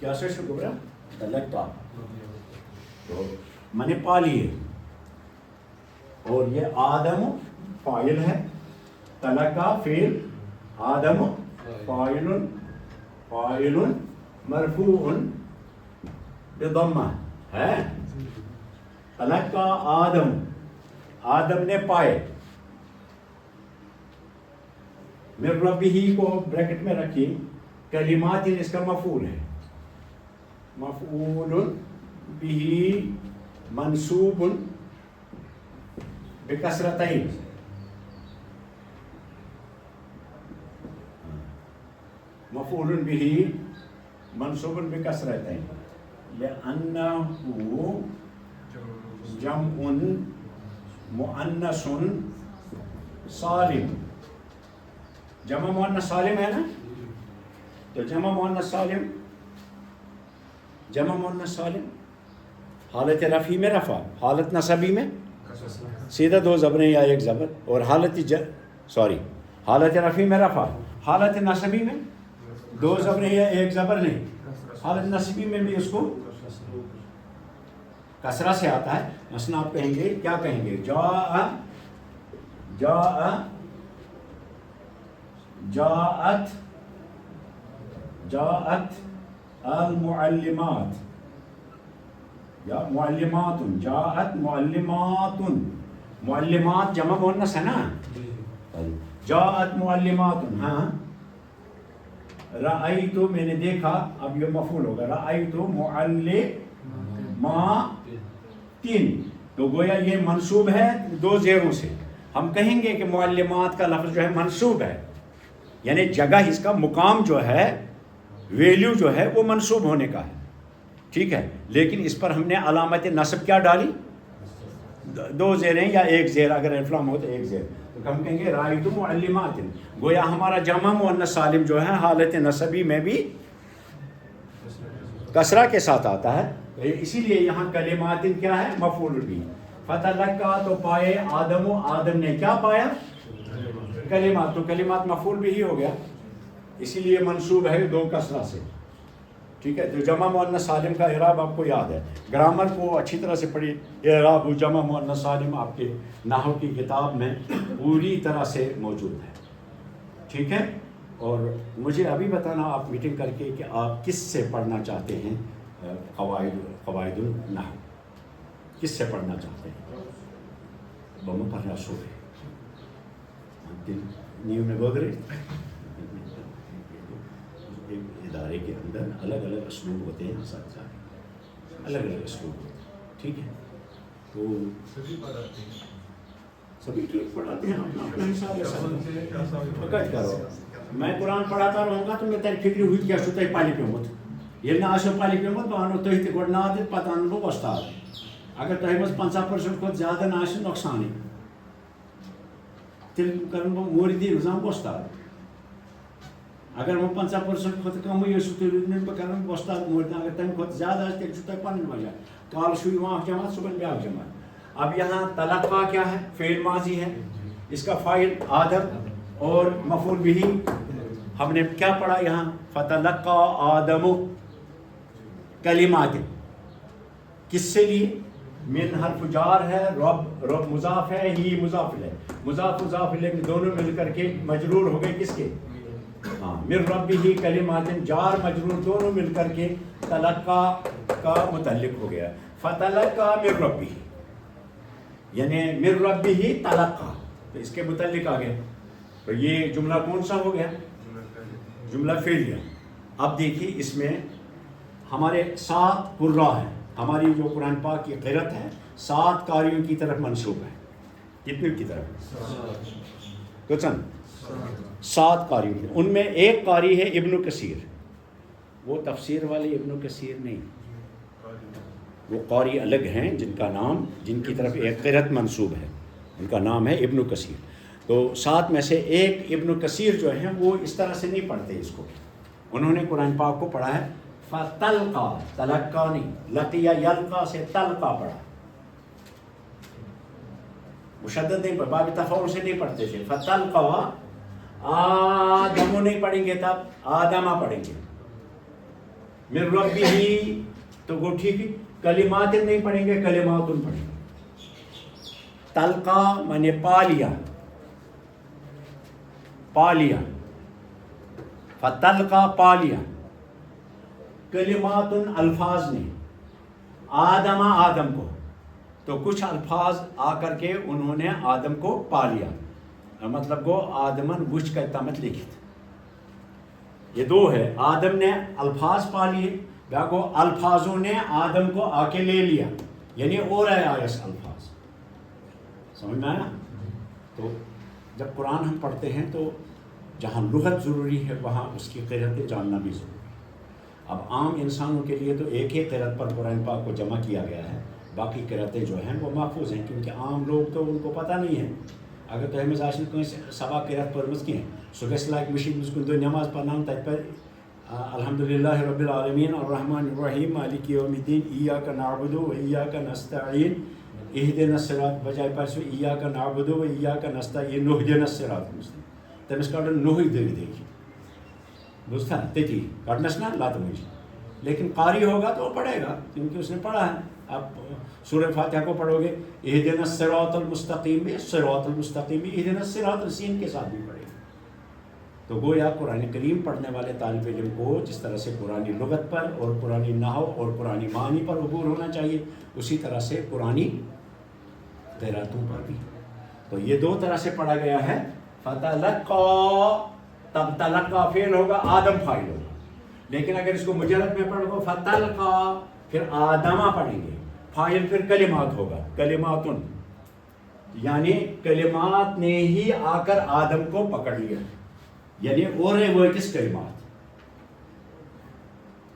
کیا سے شکر ہے تلقا تو میں نے پا لیے. اور یہ آدم فاعل ہے, تلقا فعل, آدم فاعل مرفوع بضمہ ہے. تلقا آدم, آدم نے پائے. من ربہ کو بریکٹ میں رکھیے, کلمات اس کا مفعول ہے, مفعول به منصوب بکسرتین, مفعول به منصوب بکسرتین لأنه جمع مؤنث سالم. جمع مؤنث سالم ہے نا, تو جمع مؤنث سالم, جمع مؤنث سالم حالت رفعی میں رفع, حالت نصبی میں سیدھا دو زبریں یا ایک زبر, اور حالت رفعی میں رفع, حالت نصبی میں دو زبریں یا ایک زبر نہیں, حالت نصبی میں بھی اس کو کسرہ سے آتا ہے. مثلا آپ کہیں گے, کیا کہیں گے, جاءت المعلمات یا معلمات, جاءت معلمات, معلمات جمع مؤنث ہے نا, جاءت معلمات. ہاں رأیت میں نے دیکھا, اب یہ مفعول ہوگا, رأیت معلمات, تو گویا یہ منصوب ہے دو زیروں سے. ہم کہیں گے کہ معلمات کا لفظ جو ہے منصوب ہے, یعنی جگہ اس کا مقام جو ہے, ویلیو جو ہے وہ منصوب ہونے کا ہے, ٹھیک ہے. لیکن اس پر ہم نے علامت نصب کیا ڈالی, دو زیریں یا ایک زیر, اگر الفلام ہو تو ایک زیر, تو ہم کہیں گے رأیت معلمات. گویا ہمارا جمع مؤنث سالم جو ہے حالت نصبی میں بھی کسرہ کے ساتھ آتا ہے, اسی لیے یہاں کلمات کیا ہے, مفعول بھی. فتلقا تو پائے, آدم, آدم نے کیا پایا, کلمات, تو کلمات مفعول بھی ہی ہو گیا, اسی لیے منصوب ہے دو کسرہ سے, ٹھیک ہے. تو جمع مؤنث سالم کا اعراب آپ کو یاد ہے, گرامر کو اچھی طرح سے پڑھی, اعراب جمع مؤنث سالم آپ کے نحو کی کتاب میں پوری طرح سے موجود ہے, ٹھیک ہے. اور مجھے ابھی بتانا آپ میٹنگ کر کے کہ آپ کس سے پڑھنا چاہتے ہیں, قواعد النحو کس سے پڑھنا چاہتے ہیں. بم پر سو نیو میں گزرے ادارے کے اندر الگ الگ اسلوب ہوتے ہیں, الگ الگ اسلوب ہوتے ہیں, ٹھیک ہے. تو سبھی ٹھیک پڑھاتے ہیں, اپنا حساب فقط کرو. میں قرآن پڑھاتا رہوں گا تو میں تیری فکر ہوئی کیا چھو تھی پالی پیومت, یہ آسو پالی پیومت بہ انو تھی تہ گۄڈٕ ناد دِتھ پتہٕ انہٕ بہٕ وۄستاد. اگر تۄہہِ منٛز 50% کھۄتہٕ زیادٕ نہ آسہِ نۄقصانٕے, تیٚلہِ کرن بہٕ موٗردی نظام وۄستاد. اگر وۄنۍ 50% کھۄتہٕ کمٕے ٲسِو تُہۍ روٗدمٕتۍ بہٕ کرن وۄستاد موٗردی. اگر تمہِ کھۄتہٕ زیادٕ آسہِ تیٚلہِ چھُو تۄہہِ پنٕنۍ وجہ, کالہٕ چھُ یِوان اکھ جماعت صبحن بیٛاکھ جماعت. اب یہاں تلقا کیا ہے, فعل ماضی ہے, اس کا فاعل آدم اور مفعول بھی. ہم نے کیا پڑھا یہاں, فتلقا آدم کلمات, کس سے لیے, من حرف جار ہے, رب مضاف ہے, ہی مضاف ہے, مضاف لیکن دونوں مل کر کے مجرور ہو گئے کس کے, ہاں, من ربہ کلمات, جار مجرور دونوں مل کر کے تلقا کا متعلق ہو گیا. فتلقا من ربہ, یعنی من ربہ تلقا, تو اس کے متعلق آ گیا. تو یہ جملہ کون سا ہو گیا, جملہ فعلیہ. اب دیکھیے اس میں ہمارے 7 قراء ہیں, ہماری جو قرآن پاک کی قرأت ہے 7 قاریوں کی طرف منسوب ہے. کتنے کی طرف, تو چند 7 قاریوں کی. ان میں ایک قاری ہے ابن کثیر, وہ تفسیر والے ابن کثیر نہیں, وہ قاری الگ ہیں جن کا نام, جن کی طرف ایک قرأت منسوب ہے, ان کا نام ہے ابن کثیر. تو 7 میں سے ایک ابن کثیر جو ہیں وہ اس طرح سے نہیں پڑھتے اس کو, انہوں نے قرآن پاک کو پڑھا ہے فتلقا, تلقا نہیں, لقیا یلقا سے تلقا پڑھا, مشدد نہیں پڑھا, باب تفاعل سے نہیں پڑھتے تھے. فتلقا آدمو نہیں پڑھیں گے, تب آدمہ پڑھیں گے. من ربه تو وہ ٹھیک ہے، کلمات نہیں پڑھیں گے، کلمات پڑھیں گے. تلقا مانے پا لیا، پا لیا، فتلقا پا لیا، کلمات الفاظ نے، آدم کو، تو کچھ الفاظ آ کر کے انہوں نے آدم کو پا لیا، مطلب وہ آدمن وچ کا تمت لکھت، یہ دو ہے، آدم نے الفاظ پا لیے، کو الفاظوں نے آدم کو آ کے لے لیا، یعنی اور آیا اس الفاظ، سمجھ میں آیا؟ تو جب قرآن ہم پڑھتے ہیں تو جہاں لغت ضروری ہے وہاں اس کی قرأتیں جاننا بھی ضروری ہے. اب عام انسانوں کے لیے تو ایک ہی قرأت پر قرآن پاک کو جمع کیا گیا ہے، باقی قرأتیں جو ہیں وہ محفوظ ہیں، کیونکہ عام لوگ تو ان کو پتہ نہیں ہے. اگر تۄہہِ منٛز آسہِ نہٕ کٲنٛسہِ سبا قرأت پٔرمٕژ کینٛہہ، سُہ گژھِ لایک مٔشیٖد منٛز کُنہِ دۄہ نٮ۪ماز پرناوُن، تَتہِ پَرِ الحمدُللہ رب العالمین الرحمن الرحیم مالک یوم الدین ایاک نعبد و ایاک نستعین اہدنا الصراط، بجائے پَرِ سُہ ایاک نعبد و ایاک نستعین اہدنا الصراط المستقیم، تٔمِس کَڑن نوٚہٕے دٔرۍ دٔرۍ، بوٗزتھا تٔتی کڑنس نا لاتہٕ مجھے. لیکن قاری ہوگا تو وہ پڑھے گا کیونکہ اس نے پڑھا ہے. آپ سورہ فاتحہ کو پڑھو گے اہدنا الصراط المستقیم میں صراط المستقیم میں اہدنا الصراط السین کے ساتھ بھی پڑھے گا. تو گویا قرآن کریم پڑھنے والے طالب علم کو جس طرح سے قرآنی لغت پر اور قرآنی نحو اور قرآنی معنی پر عبور ہونا چاہیے، اسی طرح سے قرآنی قرأتوں پر بھی. تو یہ دو طرح سے پڑھا گیا ہے. فتلقا، تب تلقا فعل ہوگا، آدم فاعل ہوگا. لیکن اگر اس کو مجرد میں پڑھو گے فتلقا، پھر آدمہ پڑھیں گے، فاعل پھر کلمات ہوگا، کلماتن، یعنی کلمات نے ہی آ کر آدم کو پکڑ لیا، یعنی اور وہ کس کلمات.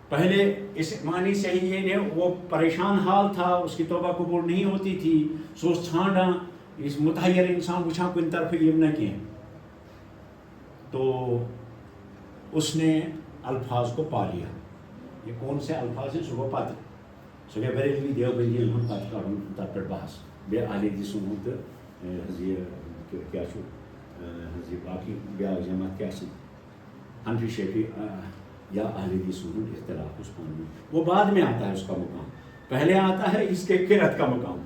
پہلے اس معنی سے ہی یہ وہ پریشان حال تھا، اس کی توبہ قبول نہیں ہوتی تھی، سوچ چھانڈا اس متحیر انسان وچھا کن طرف علم نہ کیے، تو اس نے الفاظ کو پا لیا. یہ کون سے الفاظ ہیں؟ صبح پتہ سو گیا بریلوی دیوبندی ہم پتہ کڑن تر پہ بحث بے اہل حدیث سن تو یہ کیا باقی بیاکھ جماعت کیا حنفی شیفی یا اہل حدیث سن اختلاف اس پان میں، وہ بعد میں آتا ہے اس کا مقام، پہلے آتا ہے اس کے قرأت کا مقام.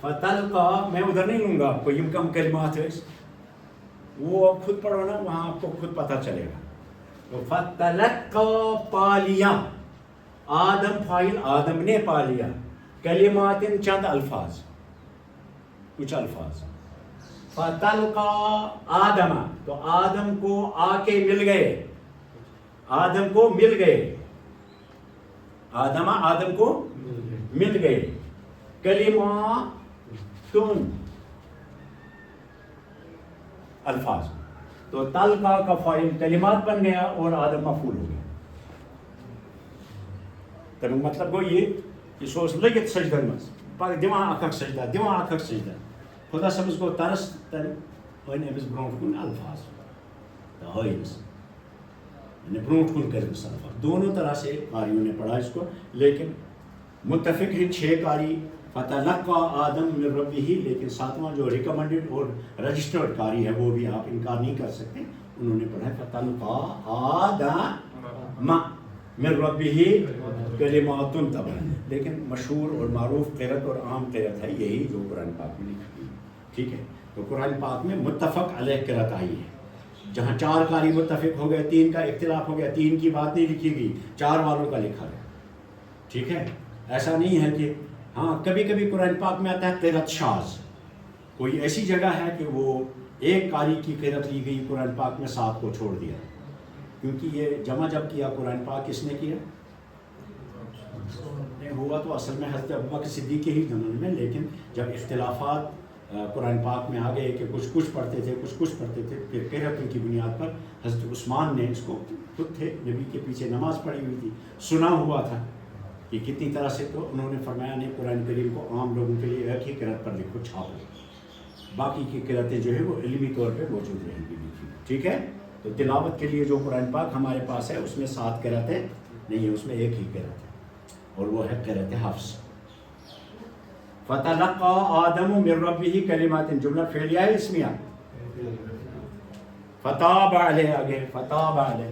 فتلقا میں ادھر نہیں لوں گا آپ کو، یہ کم کلمات ہے، وہ خود پڑھو نا، وہاں آپ کو خود پتہ چلے گا. تو فتلقا پا لیا، آدم فاعل، آدم نے پا لیا، کلمات چند الفاظ، کچھ الفاظ. فتلقا آدم، تو آدم کو آ کے مل گئے، آدم کو مل گئے، آدم کو مل گئے، کلماتن الفاظ. تو تلقا کا فاعل کلمات بن گیا اور آدم مفعول ہو گیا. تو مطلب گو یہ کہ سو لگت سجدن مز دِوان اکھ سجدہ، دِوان اکھ سجدہ، خدا صٲبس گو ترس تر أنۍ أمِس برونٛٹھ کُن الفاظ تو ہٲے أمِس یعنی برونٛٹھ کُن کٔرۍ أمِس الفاظ. دونوں طرح سے قاریوں نے پڑھا اس کو، لیکن متفق ہیں 6 قاری فتلقا آدم من ربہ، لیکن 7واں جو ریکمنڈڈ اور رجسٹرڈ قاری ہے وہ بھی آپ انکار نہیں کر سکتے، انہوں نے پڑھا فتلقا آدم من ربہ کلمات تبع. لیکن مشہور اور معروف قرأت اور عام قرأت ہے یہی جو قرآن پاک میں لکھی ہے. ٹھیک ہے، تو قرآن پاک میں متفق علیہ قرأت آئی ہے، جہاں 4 قاری متفق ہو گئے، 3 کا اختلاف ہو گیا، 3 کی بات نہیں لکھی گئی، 4 والوں کا لکھا گیا. ٹھیک ہے، ایسا نہیں ہے کہ ہاں کبھی کبھی قرآن پاک میں آتا ہے قرأت شاذ، کوئی ایسی جگہ ہے کہ وہ ایک قاری کی قرأت لی گئی قرآن پاک میں، 7 کو چھوڑ دیا. کیونکہ یہ جمع جب کیا قرآن پاک کس نے کیا؟ ہوا تو اصل میں حضرت ابوبکر صدیق کے ہی زمانے میں، لیکن جب اختلافات قرآن پاک میں آ گئے کہ کچھ پڑھتے تھے کچھ پڑھتے تھے، پھر قرأتوں کی بنیاد پر حضرت عثمان نے اس کو، خود تھے نبی کے پیچھے نماز پڑھی ہوئی تھی، سنا ہوا تھا کہ کتنی طرح سے، تو انہوں نے فرمایا نہیں قرآن کریم کو عام لوگوں کے لیے ایک ہی قرأت پر لکھو، چھاپو، باقی کی قرأتیں جو ہے وہ علمی طور پہ موجود رہیں گی لکھی. ٹھیک ہے، تو تلاوت کے لیے جو قرآن پاک ہمارے پاس ہے اس میں 7 قرأتیں نہیں ہیں، اس میں ایک ہی قرأت ہے اور وہ ہے قرأت حفص. فتلقا آدم من ربہ کلمات، جملہ فعلیہ ہے اسمیہ، فتاب علیہ، آگے فتاب علیہ،